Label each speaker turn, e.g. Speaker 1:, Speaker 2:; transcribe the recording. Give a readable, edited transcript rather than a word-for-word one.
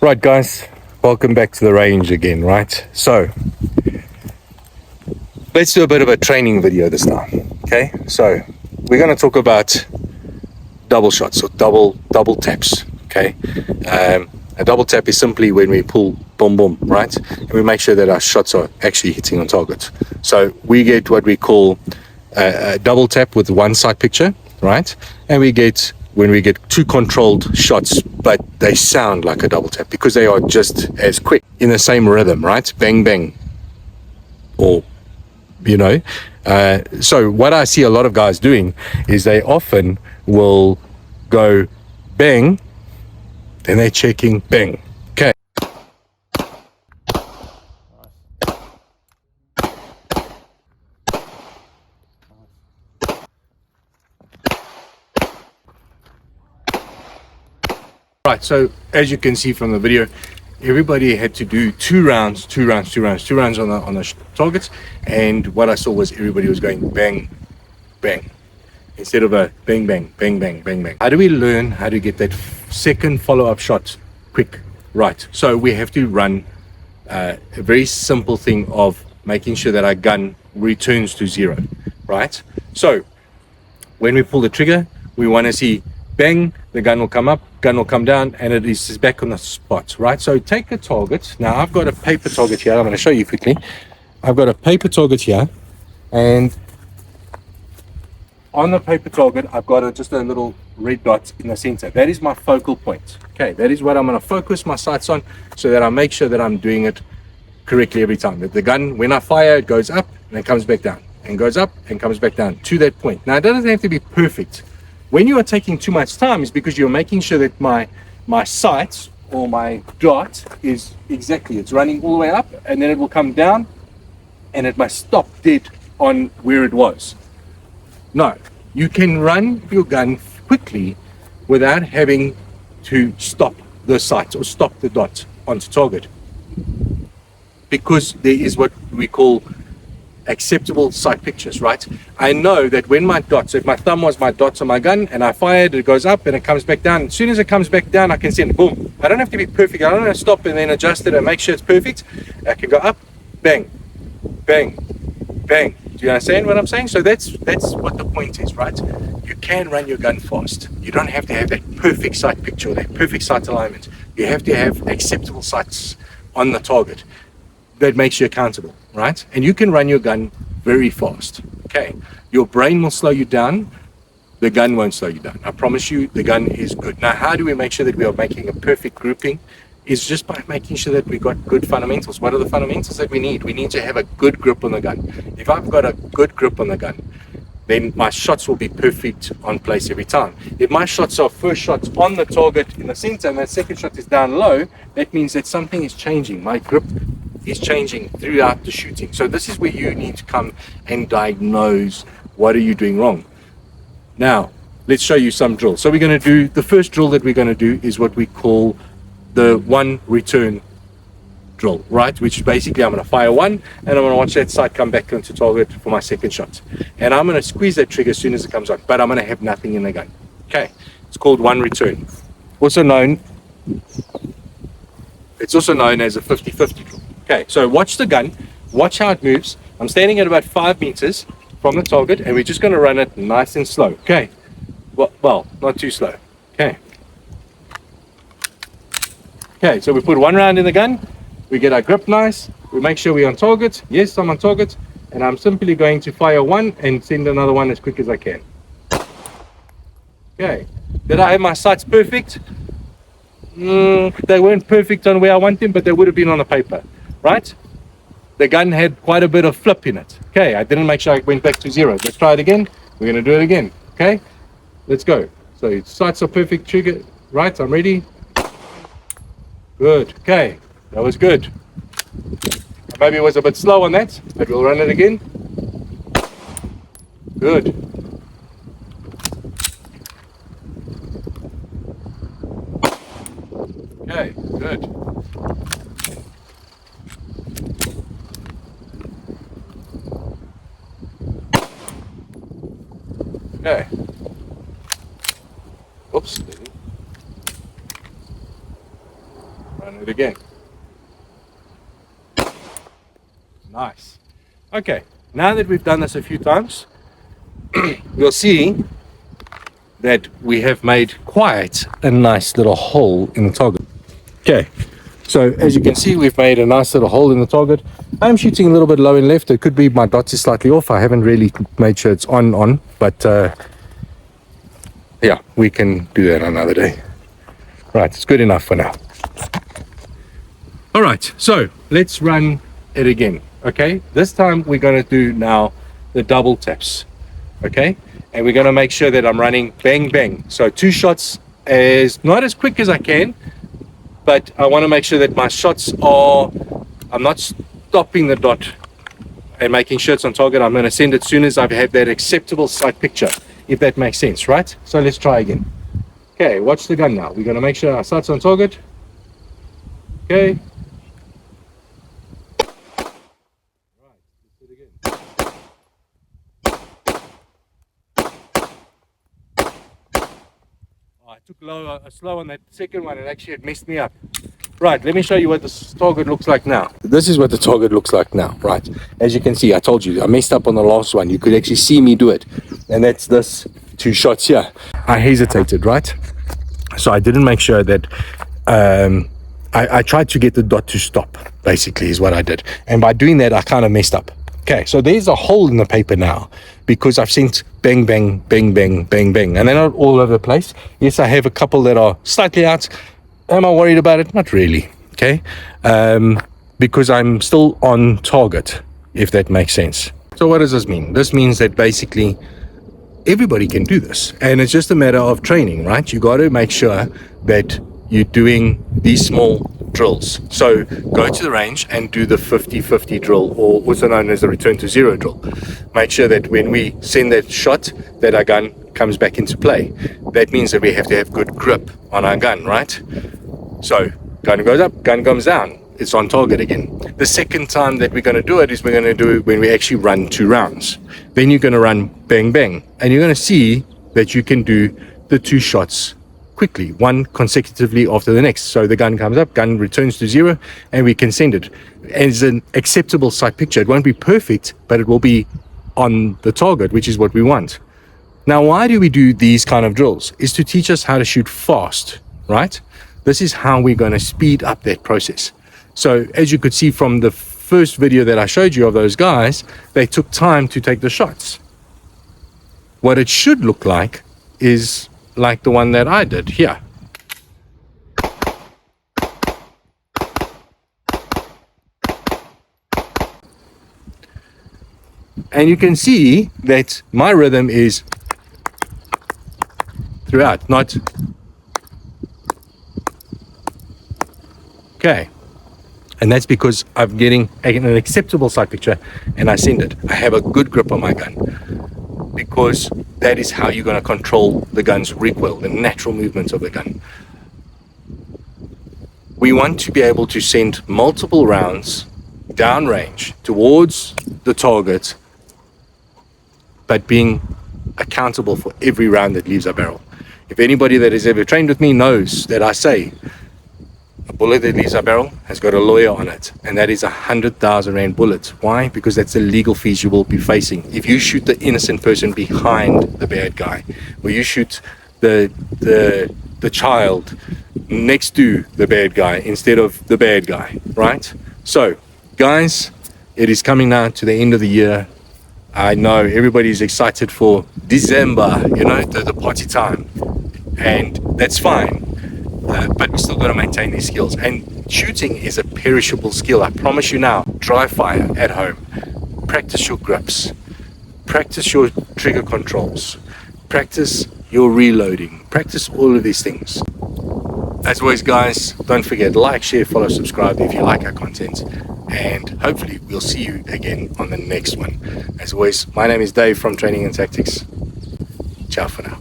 Speaker 1: Right, guys, welcome back to the range again, right? So let's do a bit of a training video this time. Okay, so we're going to talk about double shots or double taps. Okay, a double tap is simply when we pull boom boom, right, and we make sure that our shots are actually hitting on target. So we get what we call a double tap with one side picture, right, and we get when we get two controlled shots, but they sound like a double tap because they are just as quick in the same rhythm, right? Bang, bang. Or, so what I see a lot of guys doing is they often will go bang, then they're checking bang. Okay. Right, so as you can see from the video, everybody had to do two rounds on the targets, and what I saw was everybody was going bang, bang, instead of a bang, bang, bang, bang, bang, bang. How do we learn how to get that second follow-up shot quick? Right, so we have to run a very simple thing of making sure that our gun returns to zero, right? So when we pull the trigger, we want to see bang, the gun will come up, gun will come down, and it is back on the spot, right? So take a target. Now I've got a paper target here. I'm going to show you quickly. I've got a paper target here, and on the paper target, I've got just a little red dot in the center. That is my focal point. Okay, that is what I'm going to focus my sights on so that I make sure that I'm doing it correctly every time. That the gun, when I fire, it goes up and it comes back down, and goes up and comes back down to that point. Now it doesn't have to be perfect. When you are taking too much time, is because you're making sure that my sight or my dot is exactly, it's running all the way up, and then it will come down and it must stop dead on where it was. No, you can run your gun quickly without having to stop the sight or stop the dot onto target, because there is what we call acceptable sight pictures, right? I know that when my dots, if my thumb was my dots on my gun and I fired, it goes up and it comes back down. As soon as it comes back down, I can send boom. I don't have to be perfect. I don't have to stop and then adjust it and make sure it's perfect. I can go up, bang, bang, bang. Do you understand what I'm saying? So that's what the point is, right? You can run your gun fast. You don't have to have that perfect sight picture, that perfect sight alignment. You have to have acceptable sights on the target. That makes you accountable, right? And you can run your gun very fast. Okay, your brain will slow you down, the gun won't slow you down. I promise you, the gun is good. Now, how do we make sure that we are making a perfect grouping? Is just by making sure that we got good fundamentals. What are the fundamentals that we need? We need to have a good grip on the gun. If I've got a good grip on the gun, then my shots will be perfect on place every time. If my shots are first shots on the target in the center and that second shot is down low, that means that something is changing. My grip is changing throughout the shooting. So this is where you need to come and diagnose what are you doing wrong. Now, let's show you some drills. So we're going to do, the first drill that we're going to do is what we call the one return drill, right? Which is basically I'm going to fire one and I'm going to watch that sight come back onto target for my second shot. And I'm going to squeeze that trigger as soon as it comes on, but I'm going to have nothing in the gun. Okay, it's called one return. It's also known as a 50-50 drill. Okay, so watch the gun, watch how it moves. I'm standing at about 5 meters from the target and we're just going to run it nice and slow. Okay, well, not too slow. Okay. Okay, so we put one round in the gun, we get our grip nice, we make sure we're on target. Yes, I'm on target, and I'm simply going to fire one and send another one as quick as I can. Okay, did I have my sights perfect? They weren't perfect on where I want them, but they would have been on the paper. Right? The gun had quite a bit of flip in it. Okay, I didn't make sure I went back to zero. Let's try it again. We're going to do it again. Okay, let's go. So sights are perfect, trigger. Right, I'm ready. Good. Okay, that was good. Maybe it was a bit slow on that, but we'll run it again. Good. Okay, good. Okay. Oops. Run it again. Nice. Okay, now that we've done this a few times, you'll see that we have made quite a nice little hole in the target. Okay, so as you can see, we've made a nice little hole in the target. I'm shooting a little bit low and left. It could be my dots is slightly off. I haven't really made sure it's on, but yeah, we can do that another day. Right, it's good enough for now. All right, so let's run it again. Okay, this time we're going to do now the double taps. Okay, and we're going to make sure that I'm running bang bang. So 2 shots, as not as quick as I can, but I want to make sure that my shots are, I'm not stopping the dot and making sure it's on target. I'm going to send it as soon as I have that acceptable sight picture, if that makes sense, right? So let's try again. Okay, watch the gun now. We're going to make sure our sight's on target. Okay. I took slow on that second one, and actually it messed me up. Right, let me show you what this target looks like now. This is what the target looks like now, right? As you can see, I told you, I messed up on the last one. You could actually see me do it. And that's this 2 shots here. I hesitated, right? So I didn't make sure that, I tried to get the dot to stop, basically, is what I did. And by doing that, I kind of messed up. Okay, so there's a hole in the paper now because I've sent bang, bang, bang, bang, bang, bang. And they're not all over the place. Yes, I have a couple that are slightly out. Am I worried about it? Not really, okay? Because I'm still on target, if that makes sense. So what does this mean? This means that basically everybody can do this. And it's just a matter of training, right? You got to make sure that you're doing these small drills. So go to the range and do the 50-50 drill, or also known as the return to zero drill. Make sure that when we send that shot, that our gun comes back into play. That means that we have to have good grip on our gun, right? So gun goes up, gun comes down. It's on target again. The second time that we're going to do it is we're going to do it when we actually run 2 rounds. Then you're going to run bang bang, and you're going to see that you can do the 2 shots quickly, one consecutively after the next. So the gun comes up, gun returns to zero, and we can send it as an acceptable sight picture. It won't be perfect, but it will be on the target, which is what we want. Now, why do we do these kind of drills? Is to teach us how to shoot fast, right? This is how we're going to speed up that process. So as you could see from the first video that I showed you of those guys, they took time to take the shots. What it should look like is like the one that I did here. And you can see that my rhythm is throughout, not okay. And that's because I'm getting an acceptable sight picture and I send it. I have a good grip on my gun, because that is how you're going to control the gun's recoil, the natural movements of the gun. We want to be able to send multiple rounds downrange towards the target, but being accountable for every round that leaves our barrel. If anybody that has ever trained with me knows that I say, a bullet that leaves our barrel has got a lawyer on it, and that is 100,000 Rand bullet. Why? Because that's the legal fees you will be facing. If you shoot the innocent person behind the bad guy, or you shoot the child next to the bad guy instead of the bad guy, right? So, guys, it is coming now to the end of the year. I know everybody's excited for December, you know, the party time, and that's fine. But we still got to maintain these skills. And shooting is a perishable skill. I promise you now. Dry fire at home. Practice your grips. Practice your trigger controls. Practice your reloading. Practice all of these things. As always, guys, don't forget, like, share, follow, subscribe if you like our content. And hopefully we'll see you again on the next one. As always, my name is Dave from Training and Tactics. Ciao for now.